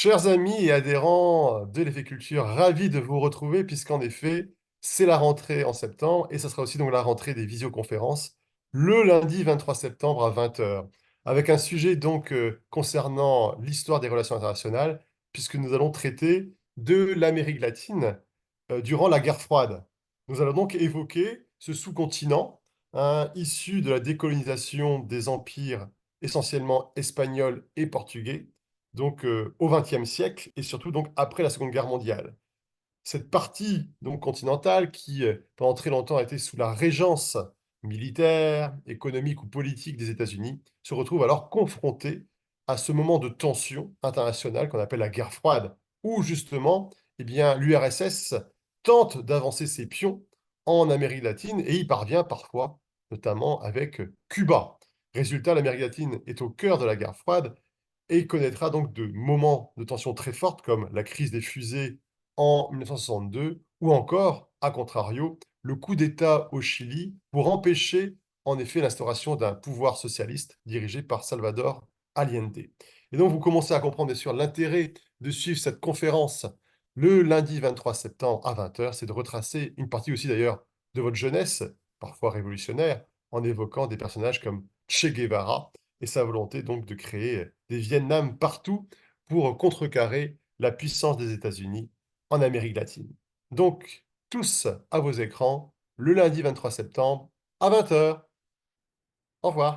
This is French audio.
Chers amis et adhérents de l'Effet Culture, ravi de vous retrouver puisqu'en effet, c'est la rentrée en septembre et ce sera aussi donc la rentrée des visioconférences le lundi 23 septembre à 20 heures, avec un sujet donc concernant l'histoire des relations internationales puisque nous allons traiter de l'Amérique latine durant la guerre froide. Nous allons donc évoquer ce sous-continent issu de la décolonisation des empires essentiellement espagnols et portugais donc au XXe siècle et surtout donc après la Seconde Guerre mondiale. Cette partie donc continentale qui, pendant très longtemps a été sous la régence militaire, économique ou politique des États-Unis, se retrouve alors confrontée à ce moment de tension internationale qu'on appelle la guerre froide, où justement, eh bien, l'URSS tente d'avancer ses pions en Amérique latine et y parvient parfois, notamment avec Cuba. Résultat, l'Amérique latine est au cœur de la guerre froide et connaîtra donc de moments de tension très fortes comme la crise des fusées en 1962 ou encore, à contrario, le coup d'État au Chili pour empêcher en effet l'instauration d'un pouvoir socialiste dirigé par Salvador Allende. Et donc vous commencez à comprendre bien sûr l'intérêt de suivre cette conférence le lundi 23 septembre à 20 heures, c'est de retracer une partie aussi d'ailleurs de votre jeunesse, parfois révolutionnaire, en évoquant des personnages comme Che Guevara et sa volonté donc de créer des Vietnam partout pour contrecarrer la puissance des États-Unis en Amérique latine. Donc, tous à vos écrans, le lundi 23 septembre à 20 heures. Au revoir.